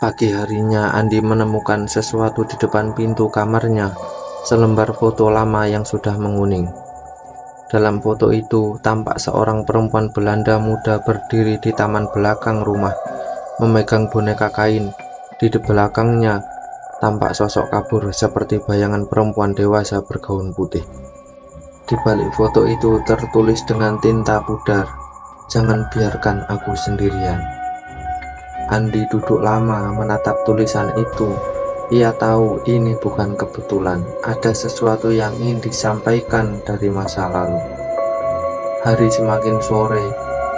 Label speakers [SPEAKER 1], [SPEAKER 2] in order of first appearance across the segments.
[SPEAKER 1] Pagi harinya, Andi menemukan sesuatu di depan pintu kamarnya, selembar foto lama yang sudah menguning. Dalam foto itu, tampak seorang perempuan Belanda muda berdiri di taman belakang rumah, memegang boneka kain. Di belakangnya, tampak sosok kabur seperti bayangan perempuan dewasa bergaun putih. Di balik foto itu tertulis dengan tinta pudar, "Jangan biarkan aku sendirian." Andi duduk lama menatap tulisan itu. Ia tahu ini bukan kebetulan, ada sesuatu yang ingin disampaikan dari masa lalu. Hari semakin sore,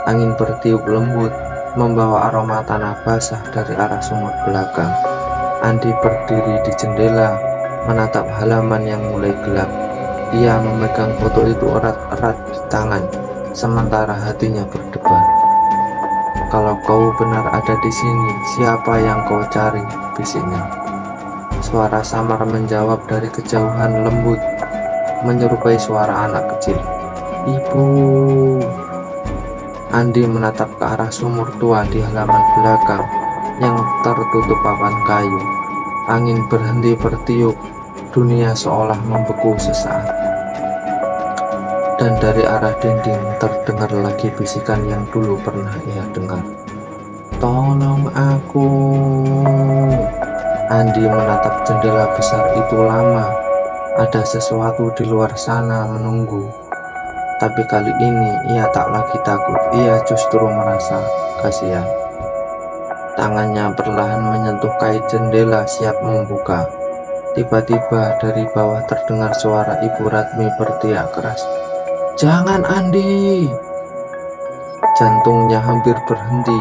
[SPEAKER 1] angin bertiup lembut, membawa aroma tanah basah dari arah sumur belakang. Andi berdiri di jendela, menatap halaman yang mulai gelap. Ia memegang foto itu erat-erat di tangan, sementara hatinya berdebar. "Kalau kau benar ada di sini, siapa yang kau cari?" bisiknya. Suara samar menjawab dari kejauhan, lembut, menyerupai suara anak kecil. "Ibu." Andi menatap ke arah sumur tua di halaman belakang yang tertutup papan kayu. Angin berhenti bertiup, dunia seolah membeku sesaat. Dan dari arah dinding terdengar lagi bisikan yang dulu pernah ia dengar. "Tolong aku." Andi menatap jendela besar itu lama. Ada sesuatu di luar sana menunggu. Tapi kali ini ia tak lagi takut, ia justru merasa kasihan. Tangannya perlahan menyentuh kait jendela siap membuka. Tiba-tiba dari bawah terdengar suara Ibu Ratmi berteriak keras, "Jangan, Andi!" Jantungnya hampir berhenti.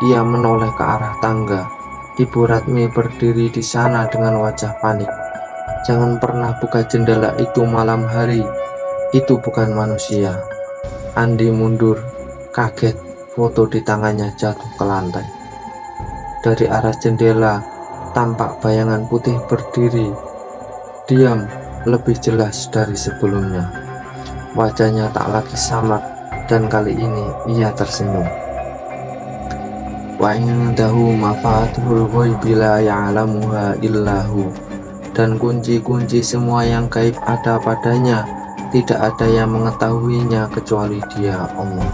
[SPEAKER 1] Ia menoleh ke arah tangga. Ibu Ratmi berdiri di sana dengan wajah panik. "Jangan pernah buka jendela itu malam hari. Itu bukan manusia." Andi mundur, kaget. Foto di tangannya jatuh ke lantai. Dari arah jendela, tampak bayangan putih berdiri, diam, lebih jelas dari sebelumnya. Wajahnya tak lagi samar, dan kali ini ia tersenyum. "Wa indahu mafatihul ghaibi la ya'lamuha illahu." Dan kunci-kunci semua yang gaib ada padanya, tidak ada yang mengetahuinya kecuali Dia, Allah.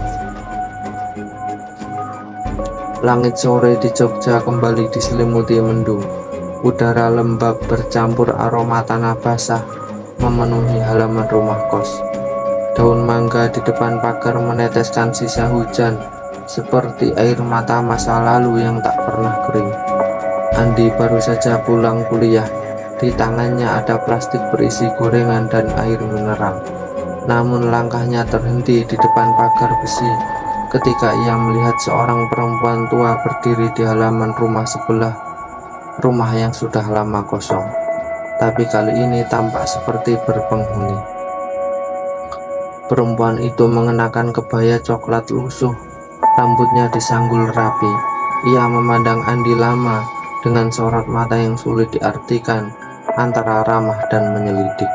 [SPEAKER 1] Langit sore di Jogja kembali diselimuti mendung. Udara lembab bercampur aroma tanah basah memenuhi halaman rumah kos. Daun mangga di depan pagar meneteskan sisa hujan, seperti air mata masa lalu yang tak pernah kering. Andi baru saja pulang kuliah. Di tangannya ada plastik berisi gorengan dan air mineral. Namun langkahnya terhenti di depan pagar besi ketika ia melihat seorang perempuan tua berdiri di halaman rumah sebelah, rumah yang sudah lama kosong, tapi kali ini tampak seperti berpenghuni. Perempuan itu mengenakan kebaya coklat lusuh, rambutnya disanggul rapi. Ia memandang Andi lama dengan sorot mata yang sulit diartikan, antara ramah dan menyelidik.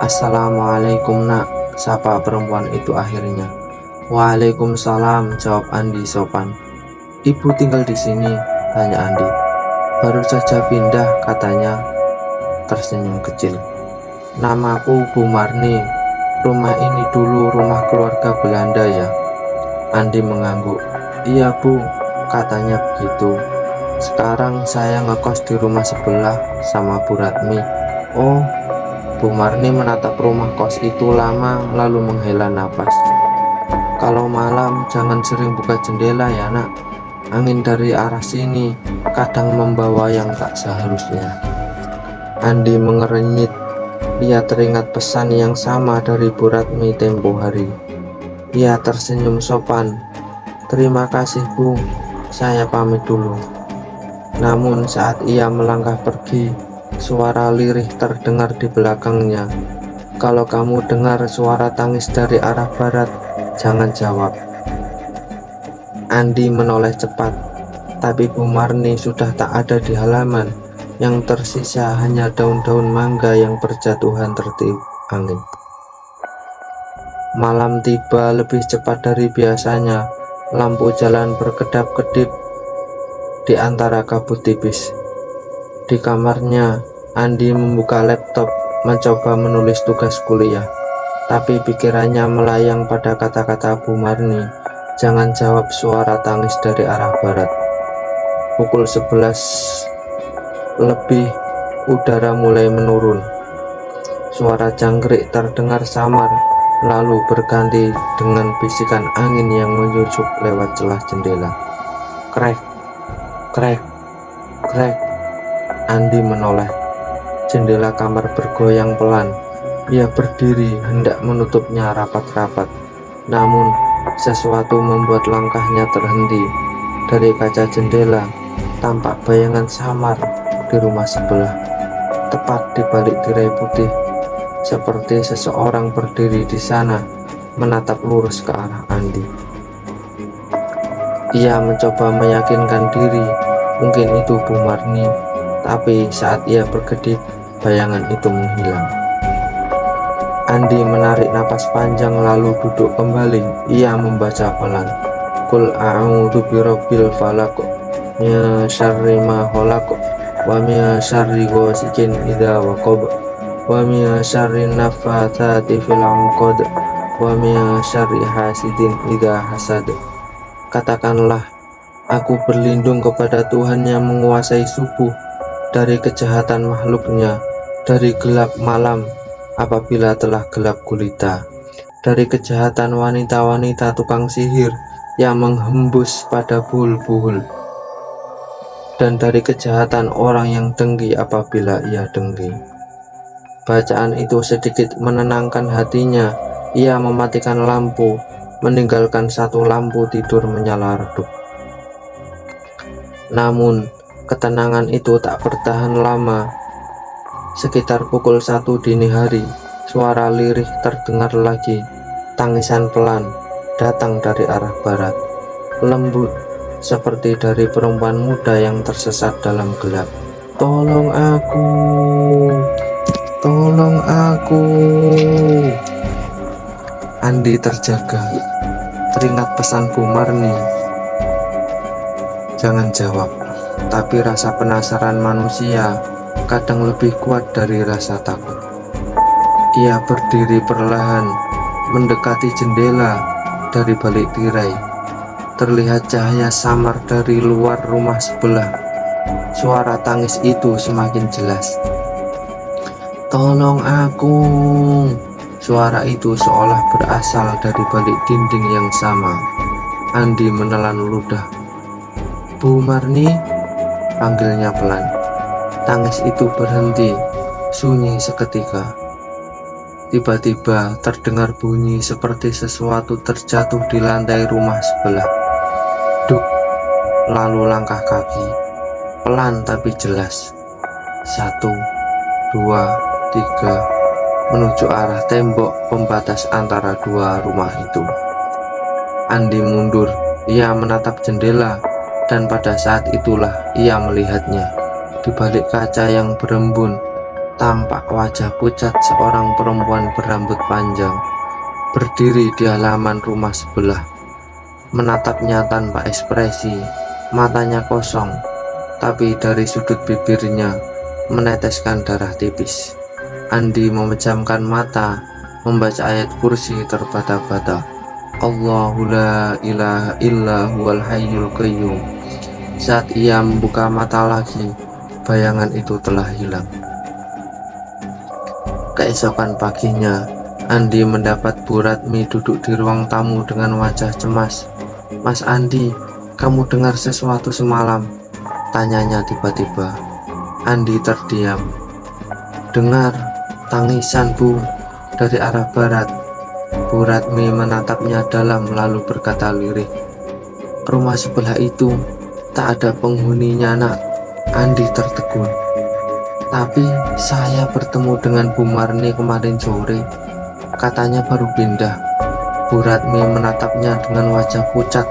[SPEAKER 1] "Assalamualaikum, Nak," sapa perempuan itu akhirnya. "Waalaikumsalam," jawab Andi sopan. "Ibu tinggal di sini?" tanya Andi. "Baru saja pindah," katanya tersenyum kecil. "Namaku Bu Marni. Rumah ini dulu rumah keluarga Belanda ya?" Andi mengangguk. "Iya Bu," katanya begitu. "Sekarang saya ngekos di rumah sebelah sama Bu Ratmi." "Oh." Bu Marni menatap rumah kos itu lama lalu menghela napas. "Kalau malam jangan sering buka jendela ya, Nak. Angin dari arah sini kadang membawa yang tak seharusnya." Andi mengerenyit. Ia teringat pesan yang sama dari Bu Ratmi tempo hari. Ia tersenyum sopan. "Terima kasih Bu, saya pamit dulu." Namun saat ia melangkah pergi, suara lirih terdengar di belakangnya. "Kalau kamu dengar suara tangis dari arah barat, jangan jawab." Andi menoleh cepat, tapi Bu Marni sudah tak ada di halaman. Yang tersisa hanya daun-daun mangga yang berjatuhan tertiup angin. Malam tiba lebih cepat dari biasanya. Lampu jalan berkedap-kedip. di antara kabut tipis. Di kamarnya, Andi membuka laptop, mencoba menulis tugas kuliah. Tapi pikirannya melayang pada kata-kata Bu Marni, "Jangan jawab." Suara tangis dari arah barat. Pukul 11 lebih, udara mulai menurun. Suara jangkrik terdengar samar, lalu berganti dengan bisikan angin yang menyusup lewat celah jendela. Krek, krek, krek. Andi menoleh. Jendela kamar bergoyang pelan. Ia berdiri hendak menutupnya rapat-rapat. Namun, sesuatu membuat langkahnya terhenti. Dari kaca jendela, tampak bayangan samar di rumah sebelah. Tepat di balik tirai putih, seperti seseorang berdiri di sana, menatap lurus ke arah Andi. Ia mencoba meyakinkan diri, mungkin itu Bu Marni, tapi saat ia berkedip, bayangan itu menghilang. Andi menarik napas panjang lalu duduk kembali. Ia membaca pelan. Qul a'udzu birabbil falaq, min syarri ma khalaq, wa min syarri ghasikin idza waqab, wa min syarri naffatsati fil 'uqad, wa min syarri hasidin idza hasad. Katakanlah, aku berlindung kepada Tuhan yang menguasai subuh, dari kejahatan makhluknya, dari gelap malam apabila telah gelap gulita, dari kejahatan wanita-wanita tukang sihir yang menghembus pada buhul-buhul, dan dari kejahatan orang yang dengki apabila ia dengki. Bacaan itu sedikit menenangkan hatinya. Ia mematikan lampu, meninggalkan satu lampu tidur menyala redup. Namun, ketenangan itu tak bertahan lama. Sekitar pukul 1 dini hari, suara lirih terdengar lagi. Tangisan pelan datang dari arah barat, lembut seperti dari perempuan muda yang tersesat dalam gelap. "Tolong aku, tolong aku." Andi terjaga, teringat pesan Bu Marni, "Jangan jawab." Tapi rasa penasaran manusia kadang lebih kuat dari rasa takut. Ia berdiri perlahan, mendekati jendela. Dari balik tirai terlihat cahaya samar dari luar rumah sebelah. Suara tangis itu semakin jelas. "Tolong aku." Suara itu seolah berasal dari balik dinding yang sama. Andi menelan ludah. "Bu Marni?" panggilnya pelan. Tangis itu berhenti, sunyi seketika. Tiba-tiba terdengar bunyi seperti sesuatu terjatuh di lantai rumah sebelah. Duk, lalu langkah kaki, pelan tapi jelas. 1, 2, 3, menuju arah tembok pembatas antara dua rumah itu. Andi mundur, ia menatap jendela, dan pada saat itulah ia melihatnya. Di balik kaca yang berembun, tampak wajah pucat seorang perempuan berambut panjang, berdiri di halaman rumah sebelah, menatapnya tanpa ekspresi, matanya kosong, tapi dari sudut bibirnya meneteskan darah tipis. Andi memejamkan mata, membaca ayat kursi terbata-bata. Allahu la ilaha illa huwal hayyul qayyum. Saat ia membuka mata lagi, bayangan itu telah hilang. Keesokan paginya, Andi mendapat Bu Ratmi duduk di ruang tamu dengan wajah cemas. "Mas Andi, kamu dengar sesuatu semalam?" tanyanya tiba-tiba. Andi terdiam. "Dengar tangisan, Bu, dari arah barat." Bu Ratmi menatapnya dalam lalu berkata lirih, "Rumah sebelah itu tak ada penghuninya, Nak." Andi tertegun. "Tapi saya bertemu dengan Bu Marni kemarin sore. Katanya baru pindah." Bu Ratmi menatapnya dengan wajah pucat.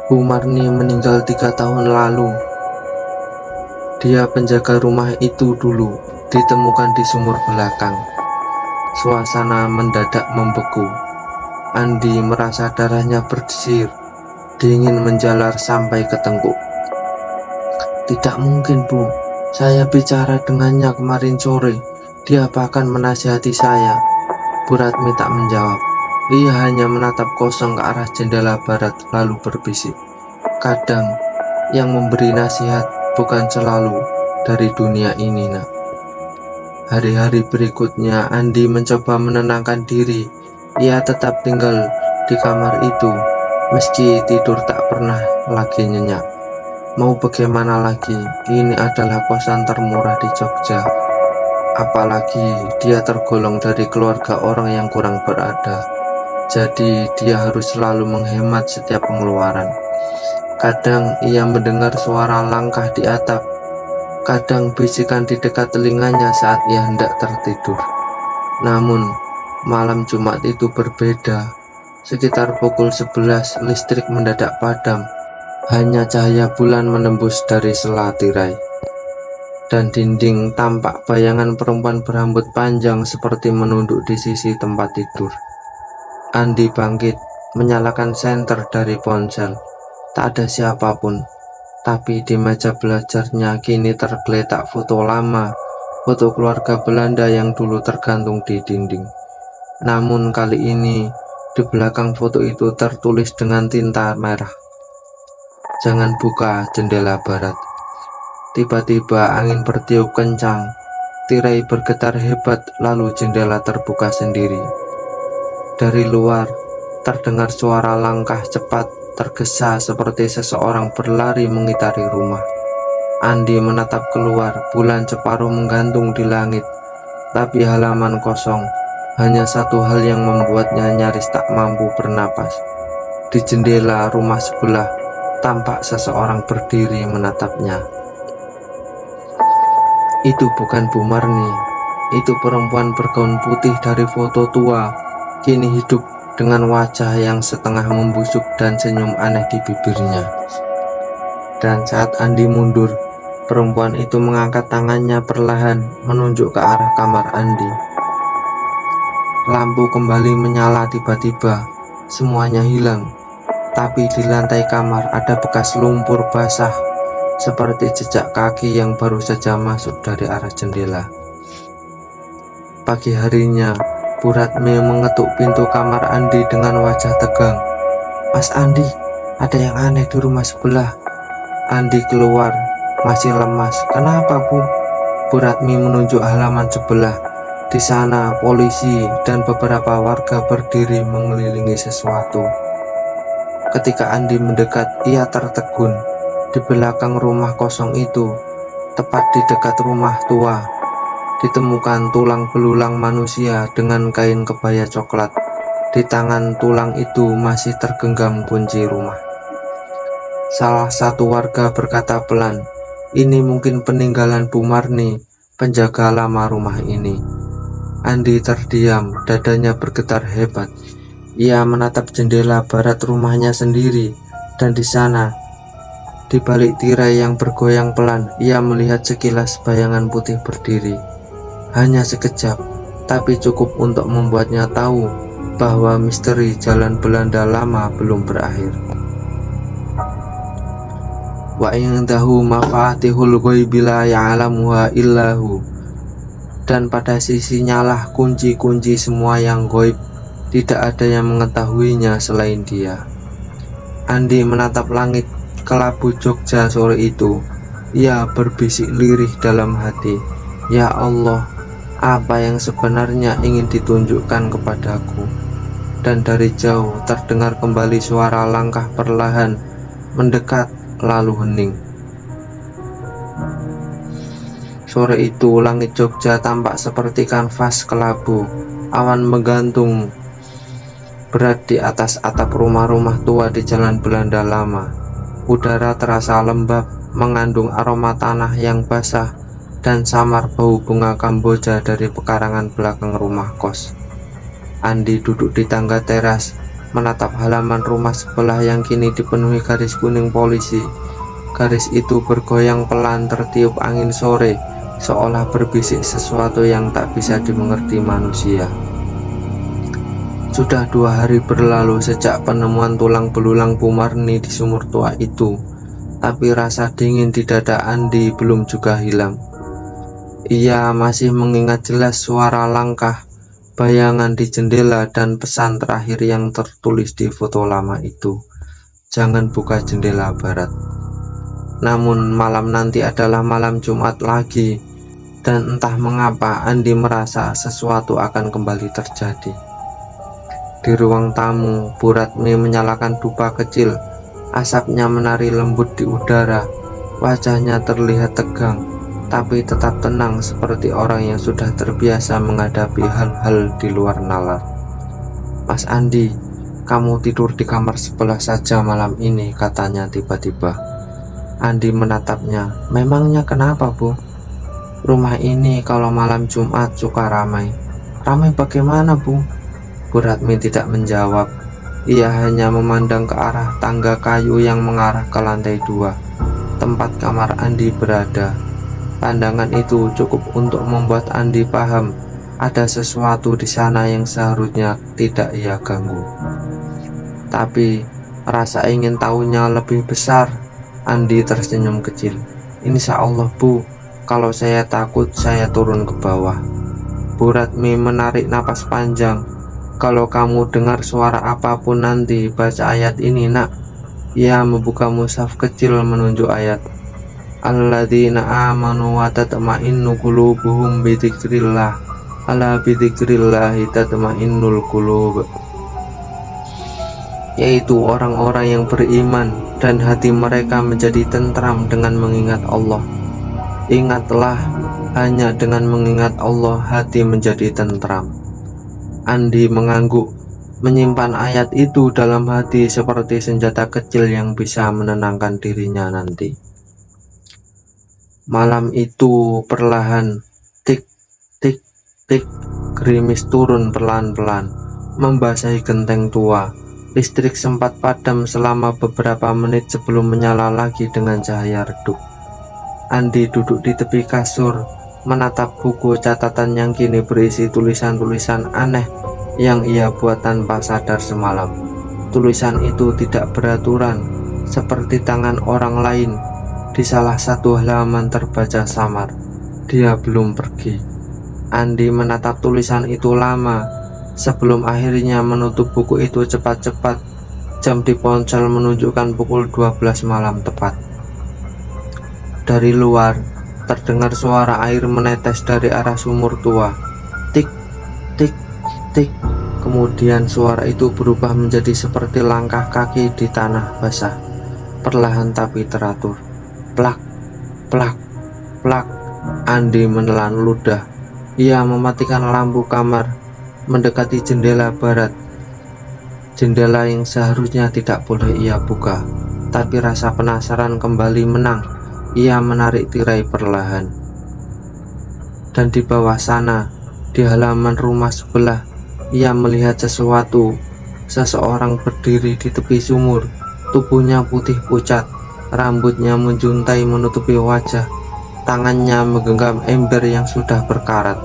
[SPEAKER 1] "Bu Marni meninggal 3 tahun lalu. Dia penjaga rumah itu dulu, ditemukan di sumur belakang." Suasana mendadak membeku. Andi merasa darahnya berdesir, dingin menjalar sampai ke tengkuk. Tidak mungkin, Bu. Saya bicara dengannya kemarin sore. Dia bahkan menasihati saya. Bu Ratmi tak menjawab. Ia hanya menatap kosong ke arah jendela barat lalu berbisik. Kadang yang memberi nasihat bukan selalu dari dunia ini, Nak. Hari-hari berikutnya Andi mencoba menenangkan diri. Ia tetap tinggal di kamar itu, meski tidur tak pernah lagi nyenyak. Mau bagaimana lagi, ini adalah kosan termurah di Jogja. Apalagi dia tergolong dari keluarga orang yang kurang berada. Jadi dia harus selalu menghemat setiap pengeluaran. Kadang ia mendengar suara langkah di atap. Kadang bisikan di dekat telinganya saat ia hendak tertidur. Namun malam Jumat itu berbeda. Sekitar pukul 11 listrik mendadak padam. Hanya cahaya bulan menembus dari sela tirai. Dan dinding tampak bayangan perempuan berambut panjang seperti menunduk di sisi tempat tidur. Andi bangkit, menyalakan senter dari ponsel. Tak ada siapapun, tapi di meja belajarnya kini tergeletak foto lama, foto keluarga Belanda yang dulu tergantung di dinding. Namun kali ini, di belakang foto itu tertulis dengan tinta merah, "Jangan buka jendela barat." Tiba-tiba angin bertiup kencang, tirai bergetar hebat, lalu jendela terbuka sendiri. Dari luar, terdengar suara langkah cepat, tergesa seperti seseorang berlari mengitari rumah. Andi menatap keluar, bulan separuh menggantung di langit, tapi halaman kosong. Hanya satu hal yang membuatnya nyaris tak mampu bernapas. Di jendela rumah sebelah, tampak seseorang berdiri menatapnya. Itu bukan Bu Marni, itu perempuan bergaun putih dari foto tua, kini hidup dengan wajah yang setengah membusuk dan senyum aneh di bibirnya. Dan saat Andi mundur, perempuan itu mengangkat tangannya perlahan menunjuk ke arah kamar Andi. Lampu kembali menyala tiba-tiba, semuanya hilang. Tapi di lantai kamar ada bekas lumpur basah, seperti jejak kaki yang baru saja masuk dari arah jendela. Pagi harinya, Bu Ratmi mengetuk pintu kamar Andi dengan wajah tegang. "Mas Andi, ada yang aneh di rumah sebelah." Andi keluar, masih lemas. "Kenapa, Bu?" Bu Ratmi menunjuk halaman sebelah. Di sana, polisi dan beberapa warga berdiri mengelilingi sesuatu. Ketika Andi mendekat, ia tertegun. Di belakang rumah kosong itu, tepat di dekat rumah tua, ditemukan tulang belulang manusia dengan kain kebaya coklat. Di tangan tulang itu masih tergenggam kunci rumah. Salah satu warga berkata pelan, "Ini mungkin peninggalan Bu Marni, penjaga lama rumah ini." Andi terdiam, dadanya bergetar hebat. Ia menatap jendela barat rumahnya sendiri, dan di sana, di balik tirai yang bergoyang pelan, ia melihat sekilas bayangan putih berdiri. Hanya sekejap, tapi cukup untuk membuatnya tahu bahwa misteri jalan Belanda lama belum berakhir. Wa indahu mafatihul ghaibi la ya'lamuha illahu. Dan pada sisinya lah kunci-kunci semua yang gaib, tidak ada yang mengetahuinya selain dia. Andi menatap langit kelabu Jogja sore itu. Ia berbisik lirih dalam hati, "Ya Allah, apa yang sebenarnya ingin ditunjukkan kepadaku?" Dan dari jauh terdengar kembali suara langkah perlahan mendekat lalu hening. Sore itu langit Jogja tampak seperti kanvas kelabu. Awan menggantung berat di atas atap rumah-rumah tua di jalan Belanda lama. Udara terasa lembab, mengandung aroma tanah yang basah dan samar bau bunga kamboja dari pekarangan belakang rumah kos. Andi duduk di tangga teras, menatap halaman rumah sebelah yang kini dipenuhi garis kuning polisi. Garis itu bergoyang pelan tertiup angin sore, seolah berbisik sesuatu yang tak bisa dimengerti manusia. Sudah 2 hari berlalu sejak penemuan tulang belulang Bu Marni di sumur tua itu. tapi rasa dingin di dada Andi belum juga hilang. Ia masih mengingat jelas suara langkah, bayangan di jendela, dan pesan terakhir yang tertulis di foto lama itu, "Jangan buka jendela barat." Namun malam nanti adalah malam Jumat lagi, dan entah mengapa Andi merasa sesuatu akan kembali terjadi. Di ruang tamu, Bu Ratmi menyalakan dupa kecil. Asapnya menari lembut di udara. Wajahnya terlihat tegang, tapi tetap tenang seperti orang yang sudah terbiasa menghadapi hal-hal di luar nalar. "Mas Andi, kamu tidur di kamar sebelah saja malam ini," katanya tiba-tiba. Andi menatapnya. "Memangnya kenapa, Bu?" "Rumah ini kalau malam Jumat suka ramai." "Ramai bagaimana, Bu?" Bu Ratmi tidak menjawab. Ia hanya memandang ke arah tangga kayu yang mengarah ke lantai 2, tempat kamar Andi berada. Pandangan itu cukup untuk membuat Andi paham ada sesuatu di sana yang seharusnya tidak ia ganggu. Tapi rasa ingin tahunya lebih besar. Andi tersenyum kecil. "Insya Allah, Bu, kalau saya takut saya turun ke bawah." Bu Ratmi menarik napas panjang. "Kalau kamu dengar suara apapun nanti baca ayat ini, Nak." Ia membuka mushaf kecil menunjuk ayat, "Alladzina amanu wa tatma'innu qulubuhum bidzikrillah. Ala bidzikrillahi tatma'innul qulub." Yaitu orang-orang yang beriman dan hati mereka menjadi tentram dengan mengingat Allah. Ingatlah, hanya dengan mengingat Allah hati menjadi tentram. Andi mengangguk, menyimpan ayat itu dalam hati seperti senjata kecil yang bisa menenangkan dirinya nanti. Malam itu perlahan, tik, tik, tik, gerimis turun pelan-pelan, membasahi genteng tua. Listrik sempat padam selama beberapa menit sebelum menyala lagi dengan cahaya redup. Andi duduk di tepi kasur, menatap buku catatan yang kini berisi tulisan-tulisan aneh yang ia buat tanpa sadar semalam. Tulisan itu tidak beraturan, seperti tangan orang lain. Di salah satu halaman terbaca samar, "Dia belum pergi." Andi menatap tulisan itu lama, sebelum akhirnya menutup buku itu cepat-cepat. Jam di ponsel menunjukkan pukul 12 malam tepat. Dari luar, terdengar suara air menetes dari arah sumur tua. Tik, tik, tik. Kemudian suara itu berubah menjadi seperti langkah kaki di tanah basah, perlahan tapi teratur. Plak, plak, plak. Andi menelan ludah. Ia mematikan lampu kamar, mendekati jendela barat. Jendela yang seharusnya tidak boleh ia buka, tapi rasa penasaran kembali menang. Ia menarik tirai perlahan. Dan di bawah sana, di halaman rumah sebelah, ia melihat sesuatu. Seseorang berdiri di tepi sumur. Tubuhnya putih pucat, rambutnya menjuntai menutupi wajah. Tangannya menggenggam ember yang sudah berkarat.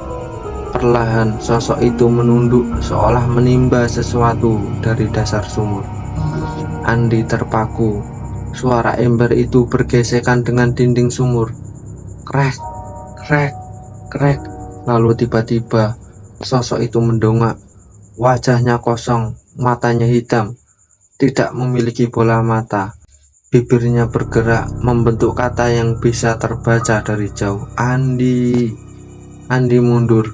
[SPEAKER 1] Perlahan sosok itu menunduk, seolah menimba sesuatu dari dasar sumur. Andi terpaku. Suara ember itu bergesekan dengan dinding sumur. Krek, krek, krek. Lalu tiba-tiba sosok itu mendongak. Wajahnya kosong, matanya hitam, tidak memiliki bola mata. Bibirnya bergerak membentuk kata yang bisa terbaca dari jauh. "Andi." Andi mundur.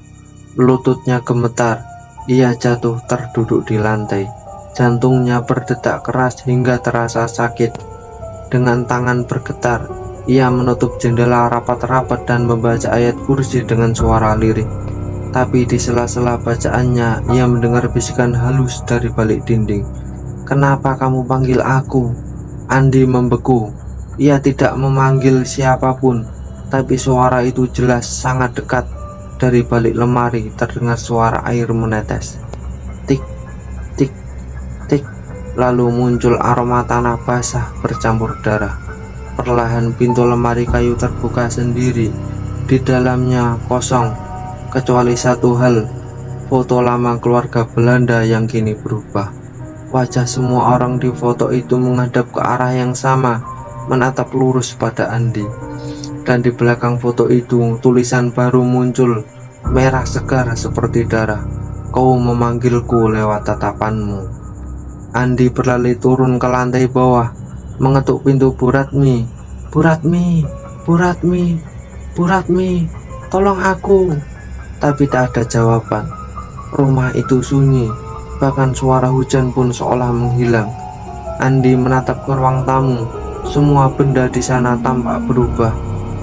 [SPEAKER 1] Lututnya gemetar. Ia jatuh terduduk di lantai. Jantungnya berdetak keras hingga terasa sakit. Dengan tangan bergetar, ia menutup jendela rapat-rapat dan membaca ayat kursi dengan suara lirih. Tapi di sela-sela bacaannya, ia mendengar bisikan halus dari balik dinding. "Kenapa kamu panggil aku?" Andi membeku. Ia tidak memanggil siapapun, tapi suara itu jelas sangat dekat. Dari balik lemari terdengar suara air menetes. Tik, tik, tik. Lalu muncul aroma tanah basah bercampur darah. Perlahan pintu lemari kayu terbuka sendiri. Di dalamnya kosong, kecuali satu hal, foto lama keluarga Belanda yang kini berubah. Wajah semua orang di foto itu menghadap ke arah yang sama, menatap lurus pada Andi. Dan di belakang foto itu tulisan baru muncul, merah segar seperti darah. Kau memanggilku lewat tatapanmu. Andi berlari turun ke lantai bawah, mengetuk pintu Bu Ratmi. Bu Ratmi, Bu Ratmi, Bu Ratmi, tolong aku. Tapi tak ada jawaban. Rumah itu sunyi, bahkan suara hujan pun seolah menghilang. Andi menatap ke ruang tamu. Semua benda di sana tampak berubah.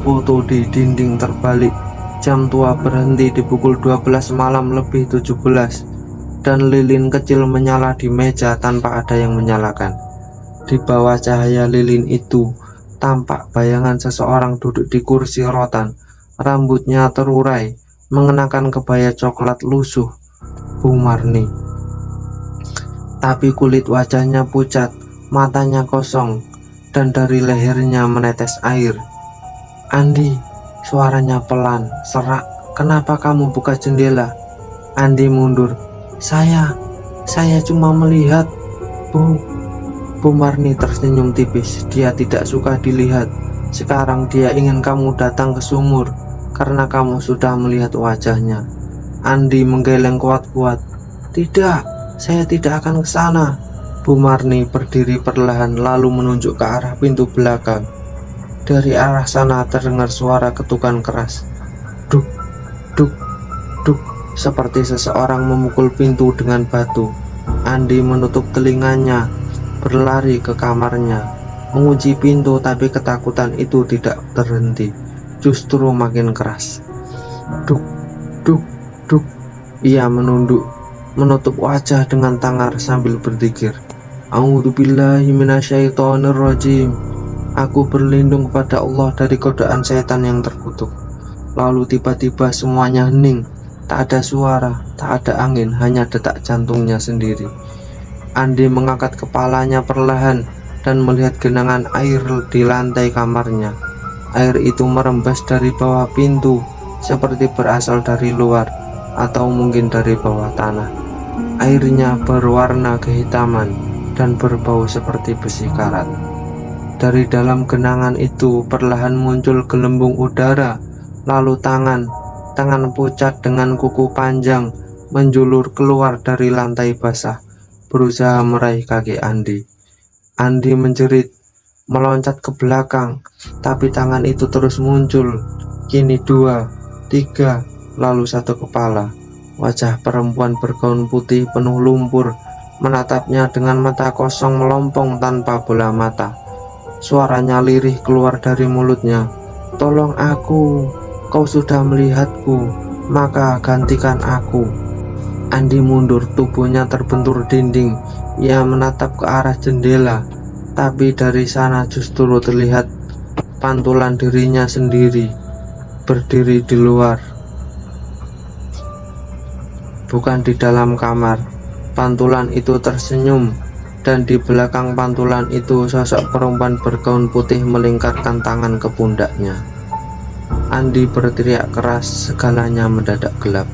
[SPEAKER 1] Foto di dinding terbalik. Jam tua berhenti di pukul 12 malam lebih 17. Dan lilin kecil menyala di meja tanpa ada yang menyalakan. Di bawah cahaya lilin itu tampak bayangan seseorang duduk di kursi rotan. Rambutnya terurai, mengenakan kebaya coklat lusuh. Bu Marni. Tapi kulit wajahnya pucat, matanya kosong, dan dari lehernya menetes air. Andi, suaranya pelan, serak. Kenapa kamu buka jendela? Andi mundur. Saya cuma melihat, Bu. Bu Marni tersenyum tipis. Dia tidak suka dilihat. Sekarang dia ingin kamu datang ke sumur karena kamu sudah melihat wajahnya. Andi menggeleng kuat-kuat. Tidak, saya tidak akan ke sana. Bu Marni berdiri perlahan lalu menunjuk ke arah pintu belakang. Dari arah sana terdengar suara ketukan keras. Duk, duk, duk, seperti seseorang memukul pintu dengan batu. Andi menutup telinganya, berlari ke kamarnya, mengunci pintu, tapi ketakutan itu tidak terhenti, justru makin keras. Duk, duk, duk. Ia menunduk, menutup wajah dengan tangan sambil berzikir. A'udzubillahi minasyaitonirrajim. Aku berlindung kepada Allah dari godaan setan yang terkutuk. Lalu tiba-tiba semuanya hening. Tak ada suara, tak ada angin, hanya detak jantungnya sendiri. Andi mengangkat kepalanya perlahan dan melihat genangan air di lantai kamarnya. Air itu merembes dari bawah pintu, seperti berasal dari luar atau mungkin dari bawah tanah. Airnya berwarna kehitaman dan berbau seperti besi karat. Dari dalam genangan itu perlahan muncul gelembung udara, lalu tangan pucat dengan kuku panjang menjulur keluar dari lantai basah, berusaha meraih kaki Andi. Andi menjerit, meloncat ke belakang, tapi tangan itu terus muncul. Kini 2, 3, lalu 1 kepala. Wajah perempuan bergaun putih penuh lumpur menatapnya dengan mata kosong melompong tanpa bola mata. Suaranya lirih keluar dari mulutnya. Tolong aku, kau sudah melihatku, maka gantikan aku. Andi mundur, tubuhnya terbentur dinding. Ia menatap ke arah jendela, tapi dari sana justru terlihat pantulan dirinya sendiri berdiri di luar, bukan di dalam kamar. Pantulan itu tersenyum, dan di belakang pantulan itu sosok perempuan bergaun putih melingkarkan tangan ke pundaknya. Andi berteriak keras, segalanya mendadak gelap.